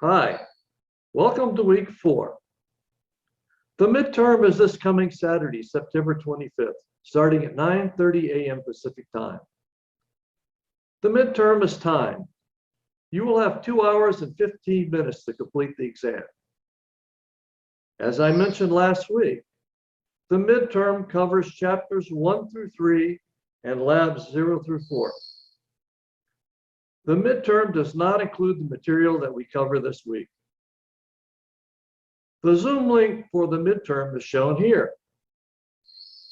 Hi, welcome to week 4. The midterm is this coming Saturday, September 25th, starting at 9:30 a.m. Pacific time. The midterm is timed. You will have 2 hours and 15 minutes to complete the exam. As I mentioned last week, the midterm covers chapters 1 through 3 and labs 0 through 4. The midterm does not include the material that we cover this week. The Zoom link for the midterm is shown here.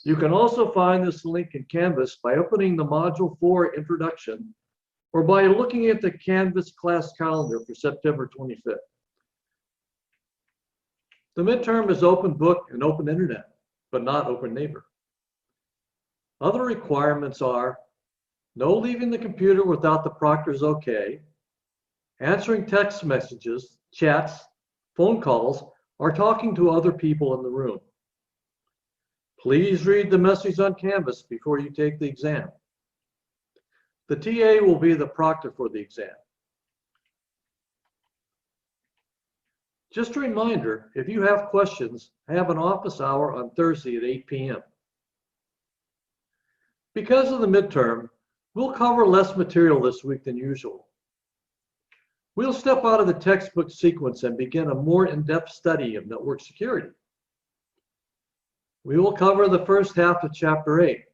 You can also find this link in Canvas by opening the Module 4 Introduction or by looking at the Canvas class calendar for September 25th. The midterm is open book and open internet, but not open neighbor. Other requirements are no leaving the computer without the proctor's okay, answering text messages, chats, phone calls, or talking to other people in the room. Please read the message on Canvas before you take the exam. The TA will be the proctor for the exam. Just a reminder, if you have questions, I have an office hour on Thursday at 8 p.m. Because of the midterm, we'll cover less material this week than usual. We'll step out of the textbook sequence and begin a more in-depth study of network security. We will cover the first half of Chapter 8,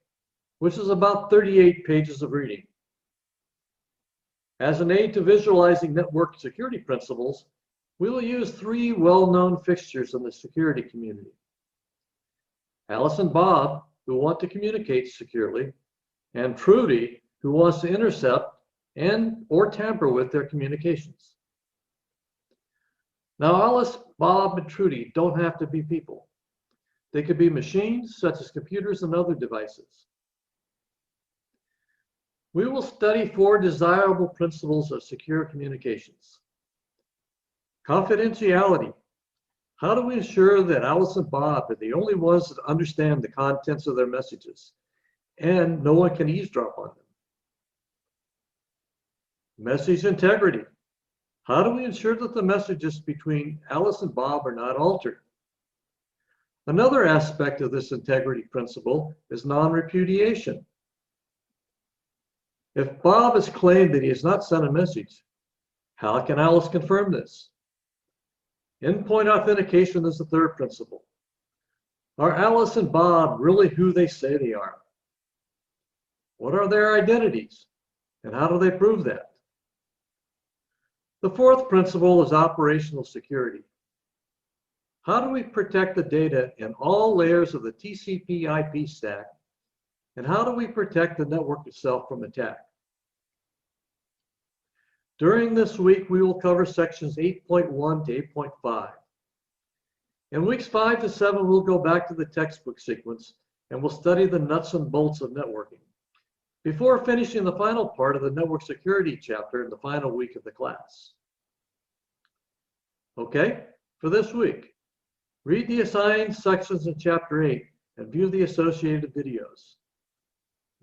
which is about 38 pages of reading. As an aid to visualizing network security principles, we will use 3 well-known fixtures in the security community. Alice and Bob, who want to communicate securely, and Trudy, who wants to intercept and or tamper with their communications. Now, Alice, Bob, and Trudy don't have to be people. They could be machines such as computers and other devices. We will study 4 desirable principles of secure communications. Confidentiality. How do we ensure that Alice and Bob are the only ones that understand the contents of their messages and no one can eavesdrop on them? Message integrity. How do we ensure that the messages between Alice and Bob are not altered? Another aspect of this integrity principle is non-repudiation. If Bob has claimed that he has not sent a message, how can Alice confirm this? Endpoint authentication is the third principle. Are Alice and Bob really who they say they are? What are their identities, and how do they prove that? The fourth principle is operational security. How do we protect the data in all layers of the TCP/IP stack, and how do we protect the network itself from attack? During this week, we will cover sections 8.1 to 8.5. In weeks 5 to 7, we'll go back to the textbook sequence and we'll study the nuts and bolts of networking before finishing the final part of the network security chapter in the final week of the class. Okay, for this week, read the assigned sections in Chapter 8 and view the associated videos.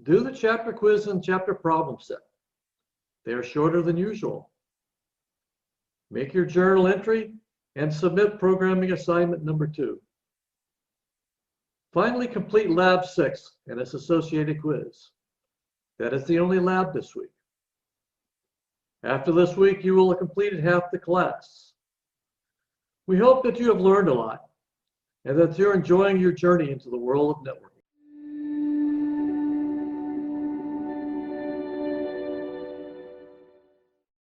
Do the chapter quiz and chapter problem set. They are shorter than usual. Make your journal entry and submit programming assignment number 2. Finally, complete Lab 6 and its associated quiz. That is the only lab this week. After this week, you will have completed half the class. We hope that you have learned a lot and that you're enjoying your journey into the world of networking.